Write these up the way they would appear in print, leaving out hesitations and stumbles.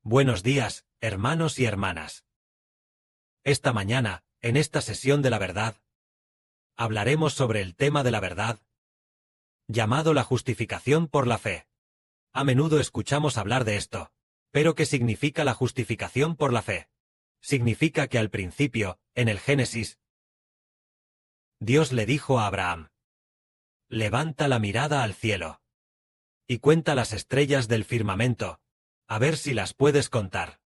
Buenos días, hermanos y hermanas. Esta mañana, en esta sesión de la verdad, hablaremos sobre el tema de la verdad, llamado la justificación por la fe. A menudo escuchamos hablar de esto. ¿Pero qué significa la justificación por la fe? Significa que al principio, en el Génesis, Dios le dijo a Abraham: levanta la mirada al cielo y cuenta las estrellas del firmamento, a ver si las puedes contar.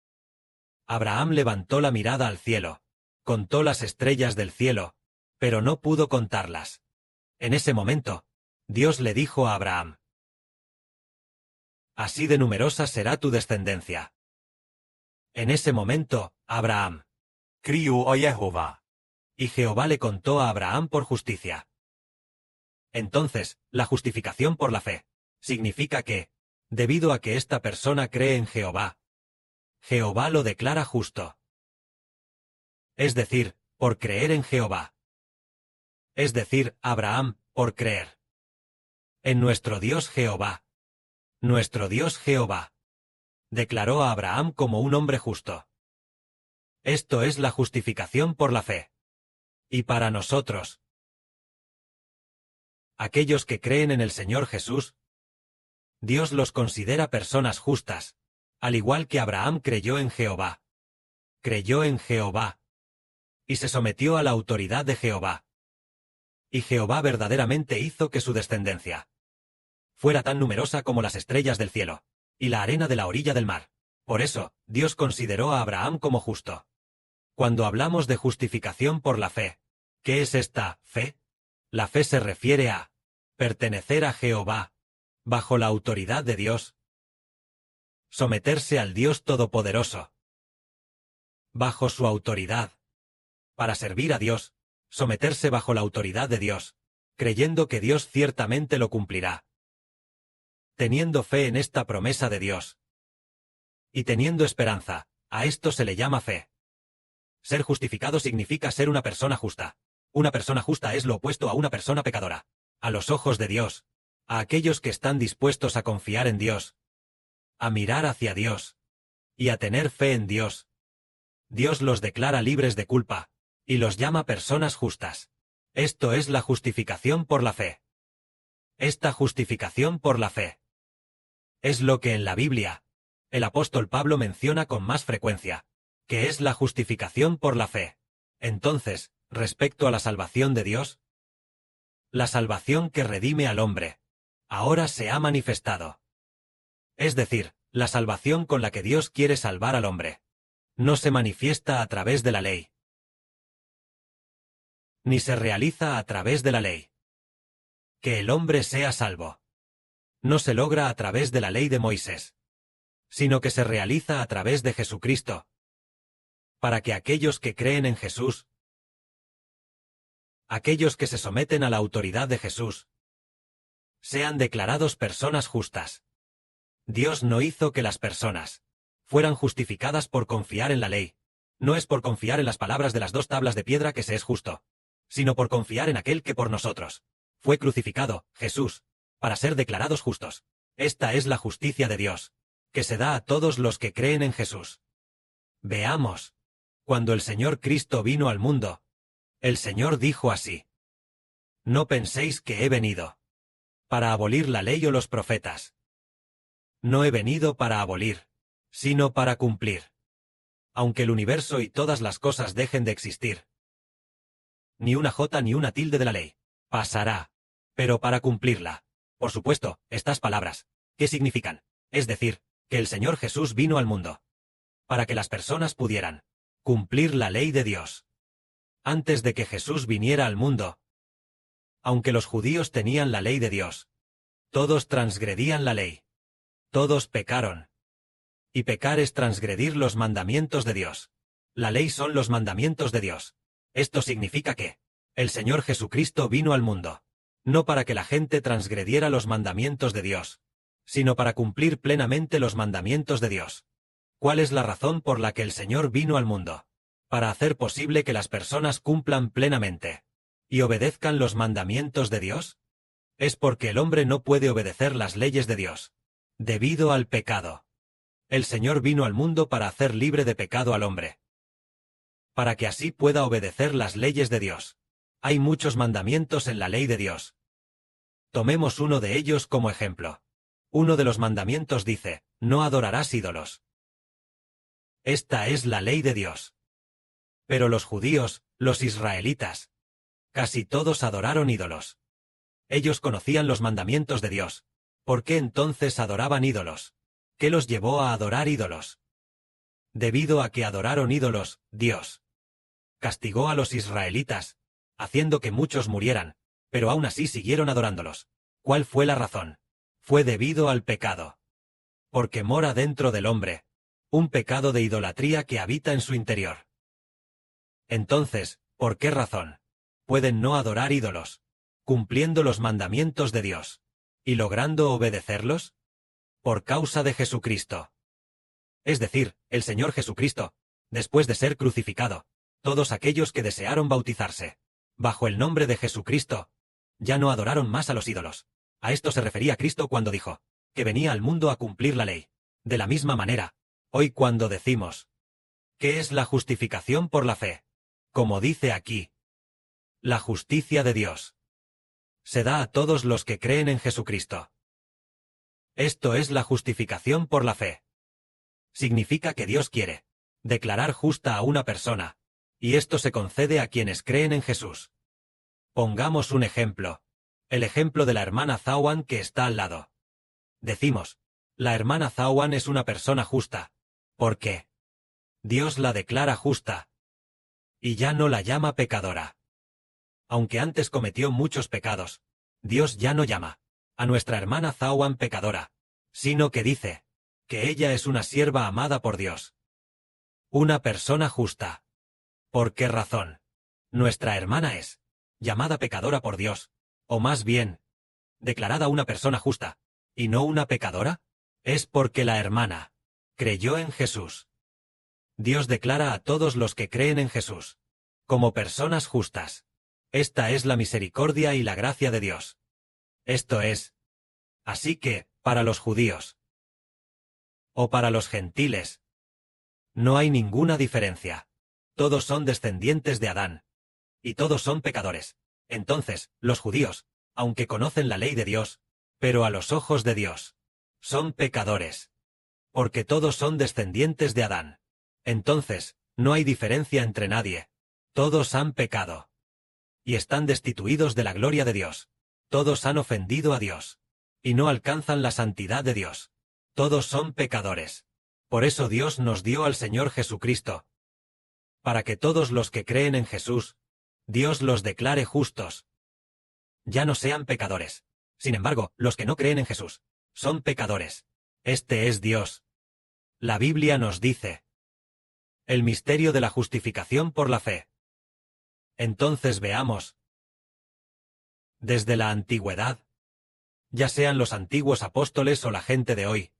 Abraham levantó la mirada al cielo, contó las estrellas del cielo, pero no pudo contarlas. En ese momento, Dios le dijo a Abraham: así de numerosa será tu descendencia. En ese momento, Abraham crió a Jehová, y Jehová le contó a Abraham por justicia. Entonces, la justificación por la fe significa que, debido a que esta persona cree en Jehová, Jehová lo declara justo. Es decir, por creer en Jehová. Es decir, Abraham, por creer en nuestro Dios Jehová. Nuestro Dios Jehová declaró a Abraham como un hombre justo. Esto es la justificación por la fe. Y para nosotros, aquellos que creen en el Señor Jesús, Dios los considera personas justas, al igual que Abraham creyó en Jehová. Creyó en Jehová y se sometió a la autoridad de Jehová. Y Jehová verdaderamente hizo que su descendencia fuera tan numerosa como las estrellas del cielo y la arena de la orilla del mar. Por eso, Dios consideró a Abraham como justo. Cuando hablamos de justificación por la fe, ¿qué es esta fe? La fe se refiere a pertenecer a Jehová, bajo la autoridad de Dios, someterse al Dios Todopoderoso, bajo su autoridad, para servir a Dios, someterse bajo la autoridad de Dios, creyendo que Dios ciertamente lo cumplirá, teniendo fe en esta promesa de Dios, y teniendo esperanza. A esto se le llama fe. Ser justificado significa ser una persona justa. Una persona justa es lo opuesto a una persona pecadora. A los ojos de Dios, a aquellos que están dispuestos a confiar en Dios, a mirar hacia Dios, y a tener fe en Dios, Dios los declara libres de culpa, y los llama personas justas. Esto es la justificación por la fe. Esta justificación por la fe es lo que en la Biblia el apóstol Pablo menciona con más frecuencia, que es la justificación por la fe. Entonces, respecto a la salvación de Dios, la salvación que redime al hombre, ahora se ha manifestado. Es decir, la salvación con la que Dios quiere salvar al hombre, no se manifiesta a través de la ley, ni se realiza a través de la ley. Que el hombre sea salvo no se logra a través de la ley de Moisés, sino que se realiza a través de Jesucristo, para que aquellos que creen en Jesús, aquellos que se someten a la autoridad de Jesús, sean declarados personas justas. Dios no hizo que las personas fueran justificadas por confiar en la ley. No es por confiar en las palabras de las 2 tablas de piedra que se es justo, sino por confiar en aquel que por nosotros fue crucificado, Jesús, para ser declarados justos. Esta es la justicia de Dios, que se da a todos los que creen en Jesús. Veamos. Cuando el Señor Cristo vino al mundo, el Señor dijo así: no penséis que he venido para abolir la ley o los profetas. No he venido para abolir, sino para cumplir. Aunque el universo y todas las cosas dejen de existir, ni una jota ni una tilde de la ley pasará, pero para cumplirla. Por supuesto, estas palabras, ¿qué significan? Es decir, que el Señor Jesús vino al mundo para que las personas pudieran cumplir la ley de Dios. Antes de que Jesús viniera al mundo, aunque los judíos tenían la ley de Dios, todos transgredían la ley. Todos pecaron. Y pecar es transgredir los mandamientos de Dios. La ley son los mandamientos de Dios. Esto significa que el Señor Jesucristo vino al mundo, no para que la gente transgrediera los mandamientos de Dios, sino para cumplir plenamente los mandamientos de Dios. ¿Cuál es la razón por la que el Señor vino al mundo? Para hacer posible que las personas cumplan plenamente y obedezcan los mandamientos de Dios. Es porque el hombre no puede obedecer las leyes de Dios, debido al pecado. El Señor vino al mundo para hacer libre de pecado al hombre, para que así pueda obedecer las leyes de Dios. Hay muchos mandamientos en la ley de Dios. Tomemos uno de ellos como ejemplo. Uno de los mandamientos dice, no adorarás ídolos. Esta es la ley de Dios. Pero los judíos, los israelitas, casi todos adoraron ídolos. Ellos conocían los mandamientos de Dios. ¿Por qué entonces adoraban ídolos? ¿Qué los llevó a adorar ídolos? Debido a que adoraron ídolos, Dios castigó a los israelitas, haciendo que muchos murieran, pero aún así siguieron adorándolos. ¿Cuál fue la razón? Fue debido al pecado. Porque mora dentro del hombre un pecado de idolatría que habita en su interior. Entonces, ¿por qué razón pueden no adorar ídolos, cumpliendo los mandamientos de Dios y logrando obedecerlos? Por causa de Jesucristo. Es decir, el Señor Jesucristo, después de ser crucificado, todos aquellos que desearon bautizarse bajo el nombre de Jesucristo, ya no adoraron más a los ídolos. A esto se refería Cristo cuando dijo que venía al mundo a cumplir la ley. De la misma manera, hoy cuando decimos, ¿qué es la justificación por la fe? Como dice aquí, la justicia de Dios se da a todos los que creen en Jesucristo. Esto es la justificación por la fe. Significa que Dios quiere declarar justa a una persona, y esto se concede a quienes creen en Jesús. Pongamos un ejemplo. El ejemplo de la hermana Zawan que está al lado. Decimos, la hermana Zawan es una persona justa. ¿Por qué? Dios la declara justa. Y ya no la llama pecadora. Aunque antes cometió muchos pecados, Dios ya no llama a nuestra hermana Zawan pecadora, sino que dice que ella es una sierva amada por Dios. Una persona justa. ¿Por qué razón? Nuestra hermana es llamada pecadora por Dios, o más bien, declarada una persona justa, y no una pecadora, es porque la hermana creyó en Jesús. Dios declara a todos los que creen en Jesús como personas justas. Esta es la misericordia y la gracia de Dios. Esto es. Así que, para los judíos o para los gentiles, no hay ninguna diferencia. Todos son descendientes de Adán. Y todos son pecadores. Entonces, los judíos, aunque conocen la ley de Dios, pero a los ojos de Dios, son pecadores. Porque todos son descendientes de Adán. Entonces, no hay diferencia entre nadie. Todos han pecado. Y están destituidos de la gloria de Dios. Todos han ofendido a Dios. Y no alcanzan la santidad de Dios. Todos son pecadores. Por eso Dios nos dio al Señor Jesucristo. Para que todos los que creen en Jesús, Dios los declare justos. Ya no sean pecadores. Sin embargo, los que no creen en Jesús, son pecadores. Este es Dios. La Biblia nos dice el misterio de la justificación por la fe. Entonces veamos. Desde la antigüedad, ya sean los antiguos apóstoles o la gente de hoy,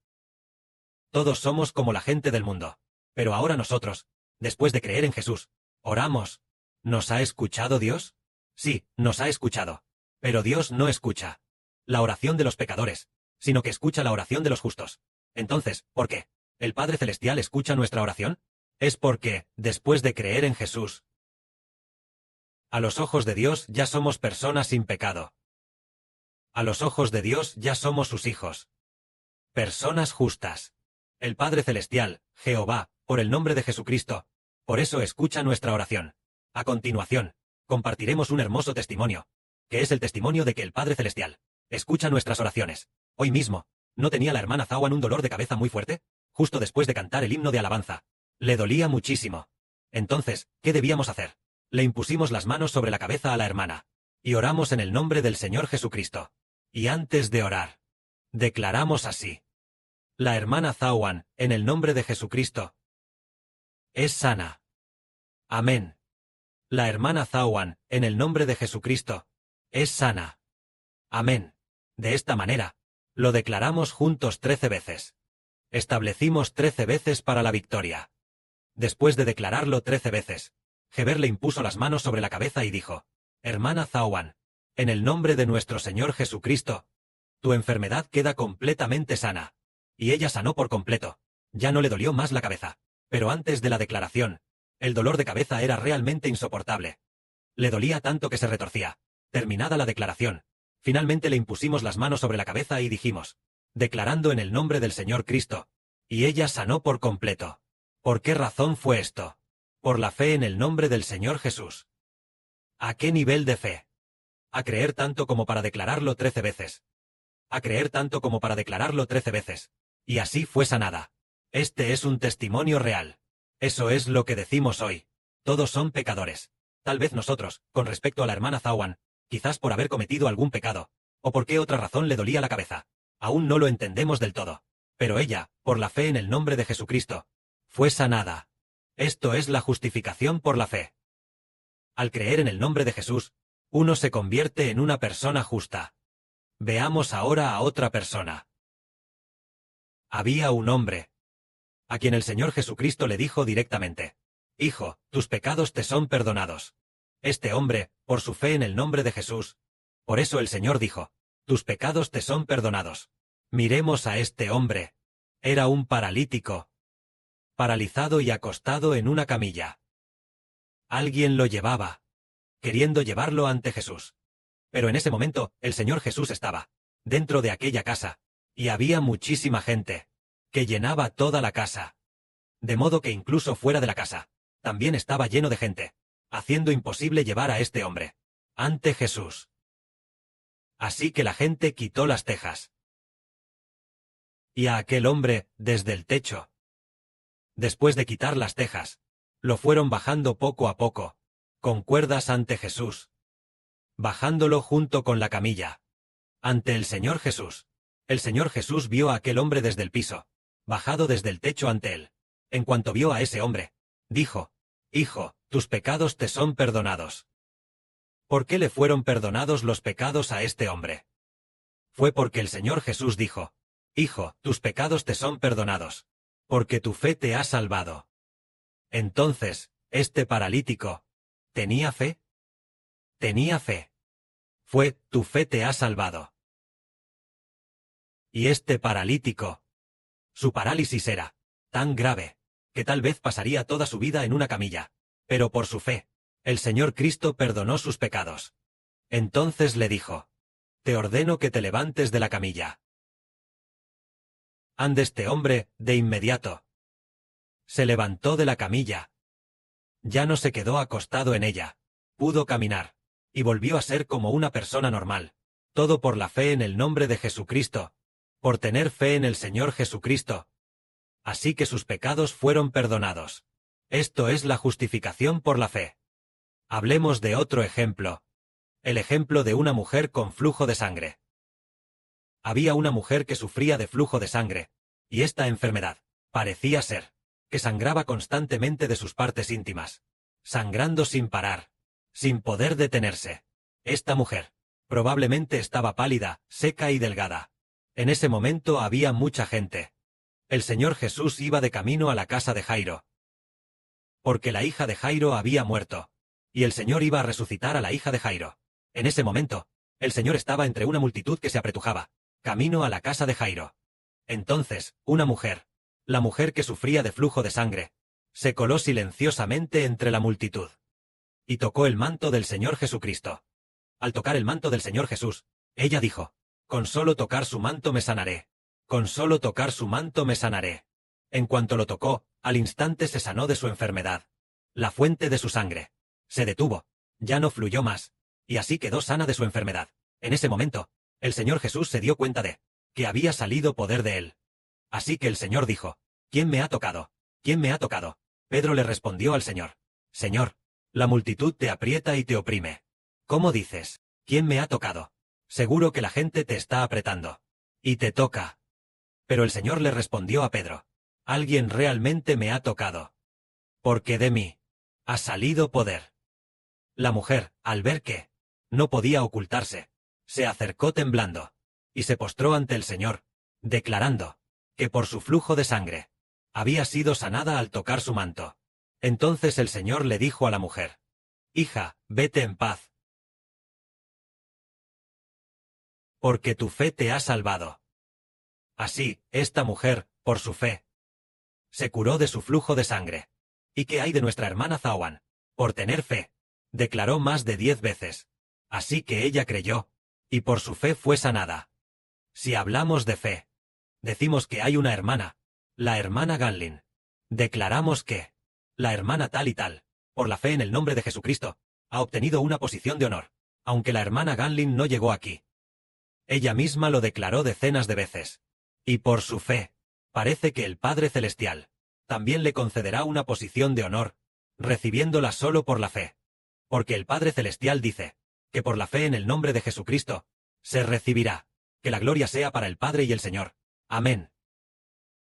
todos somos como la gente del mundo. Pero ahora nosotros, después de creer en Jesús, oramos. ¿Nos ha escuchado Dios? Sí, nos ha escuchado. Pero Dios no escucha la oración de los pecadores, sino que escucha la oración de los justos. Entonces, ¿por qué el Padre Celestial escucha nuestra oración? Es porque, después de creer en Jesús, a los ojos de Dios ya somos personas sin pecado. A los ojos de Dios ya somos sus hijos. Personas justas. El Padre Celestial, Jehová, por el nombre de Jesucristo, por eso escucha nuestra oración. A continuación, compartiremos un hermoso testimonio, que es el testimonio de que el Padre Celestial escucha nuestras oraciones. Hoy mismo, ¿no tenía la hermana Zawan un dolor de cabeza muy fuerte? Justo después de cantar el himno de alabanza. Le dolía muchísimo. Entonces, ¿qué debíamos hacer? Le impusimos las manos sobre la cabeza a la hermana, y oramos en el nombre del Señor Jesucristo. Y antes de orar, declaramos así. La hermana Zawan, en el nombre de Jesucristo, es sana. Amén. La hermana Zawan, en el nombre de Jesucristo, es sana. Amén. De esta manera, lo declaramos juntos 13 veces. Establecimos 13 veces para la victoria. Después de declararlo 13 veces, Heber le impuso las manos sobre la cabeza y dijo, hermana Zawan, en el nombre de nuestro Señor Jesucristo, tu enfermedad queda completamente sana. Y ella sanó por completo. Ya no le dolió más la cabeza. Pero antes de la declaración, el dolor de cabeza era realmente insoportable. Le dolía tanto que se retorcía. Terminada la declaración, finalmente le impusimos las manos sobre la cabeza y dijimos, declarando en el nombre del Señor Cristo. Y ella sanó por completo. ¿Por qué razón fue esto? Por la fe en el nombre del Señor Jesús. ¿A qué nivel de fe? A creer tanto como para declararlo 13 veces. A creer tanto como para declararlo 13 veces. Y así fue sanada. Este es un testimonio real. Eso es lo que decimos hoy. Todos son pecadores. Tal vez nosotros, con respecto a la hermana Zawan, quizás por haber cometido algún pecado, o por qué otra razón le dolía la cabeza. Aún no lo entendemos del todo. Pero ella, por la fe en el nombre de Jesucristo, fue sanada. Esto es la justificación por la fe. Al creer en el nombre de Jesús, uno se convierte en una persona justa. Veamos ahora a otra persona. Había un hombre, a quien el Señor Jesucristo le dijo directamente, Hijo, tus pecados te son perdonados. Este hombre, por su fe en el nombre de Jesús, por eso el Señor dijo, tus pecados te son perdonados. Miremos a este hombre. Era un paralítico, paralizado y acostado en una camilla. Alguien lo llevaba, queriendo llevarlo ante Jesús. Pero en ese momento, el Señor Jesús estaba dentro de aquella casa, y había muchísima gente, que llenaba toda la casa. De modo que incluso fuera de la casa, también estaba lleno de gente, haciendo imposible llevar a este hombre ante Jesús. Así que la gente quitó las tejas. Y a aquel hombre, desde el techo. Después de quitar las tejas, lo fueron bajando poco a poco, con cuerdas ante Jesús. Bajándolo junto con la camilla. Ante el Señor Jesús. El Señor Jesús vio a aquel hombre desde el piso, bajado desde el techo ante él. En cuanto vio a ese hombre, dijo, Hijo, tus pecados te son perdonados. ¿Por qué le fueron perdonados los pecados a este hombre? Fue porque el Señor Jesús dijo, Hijo, tus pecados te son perdonados, porque tu fe te ha salvado. Entonces, este paralítico, ¿tenía fe? Tenía fe. Fue, tu fe te ha salvado. Y este paralítico, su parálisis era tan grave, que tal vez pasaría toda su vida en una camilla. Pero por su fe, el Señor Cristo perdonó sus pecados. Entonces le dijo, te ordeno que te levantes de la camilla. Ande este hombre, de inmediato. Se levantó de la camilla. Ya no se quedó acostado en ella. Pudo caminar. Y volvió a ser como una persona normal. Todo por la fe en el nombre de Jesucristo. Por tener fe en el Señor Jesucristo. Así que sus pecados fueron perdonados. Esto es la justificación por la fe. Hablemos de otro ejemplo. El ejemplo de una mujer con flujo de sangre. Había una mujer que sufría de flujo de sangre, y esta enfermedad, parecía ser, que sangraba constantemente de sus partes íntimas, sangrando sin parar, sin poder detenerse. Esta mujer, probablemente estaba pálida, seca y delgada. En ese momento había mucha gente. El Señor Jesús iba de camino a la casa de Jairo. Porque la hija de Jairo había muerto, y el Señor iba a resucitar a la hija de Jairo. En ese momento, el Señor estaba entre una multitud que se apretujaba, camino a la casa de Jairo. Entonces, una mujer, la mujer que sufría de flujo de sangre, se coló silenciosamente entre la multitud. Y tocó el manto del Señor Jesucristo. Al tocar el manto del Señor Jesús, ella dijo, con solo tocar su manto me sanaré. Con solo tocar su manto me sanaré. En cuanto lo tocó, al instante se sanó de su enfermedad. La fuente de su sangre se detuvo, ya no fluyó más, y así quedó sana de su enfermedad. En ese momento, el Señor Jesús se dio cuenta de que había salido poder de él. Así que el Señor dijo, ¿quién me ha tocado? ¿Quién me ha tocado? Pedro le respondió al Señor, Señor, la multitud te aprieta y te oprime. ¿Cómo dices? ¿Quién me ha tocado? Seguro que la gente te está apretando. Y te toca. Pero el Señor le respondió a Pedro, alguien realmente me ha tocado. Porque de mí ha salido poder. La mujer, al ver que no podía ocultarse, se acercó temblando, y se postró ante el Señor, declarando que por su flujo de sangre había sido sanada al tocar su manto. Entonces el Señor le dijo a la mujer, hija, vete en paz, porque tu fe te ha salvado. Así, esta mujer, por su fe, Se curó de su flujo de sangre. ¿Y qué hay de nuestra hermana Zawan? Por tener fe. Declaró más de 10 veces. Así que ella creyó. Y por su fe fue sanada. Si hablamos de fe, decimos que hay una hermana, la hermana Ganlin. Declaramos que la hermana tal y tal, por la fe en el nombre de Jesucristo, ha obtenido una posición de honor, aunque la hermana Ganlin no llegó aquí. Ella misma lo declaró decenas de veces. Y por su fe, parece que el Padre Celestial también le concederá una posición de honor, recibiéndola solo por la fe. Porque el Padre Celestial dice que por la fe en el nombre de Jesucristo se recibirá. Que la gloria sea para el Padre y el Señor. Amén.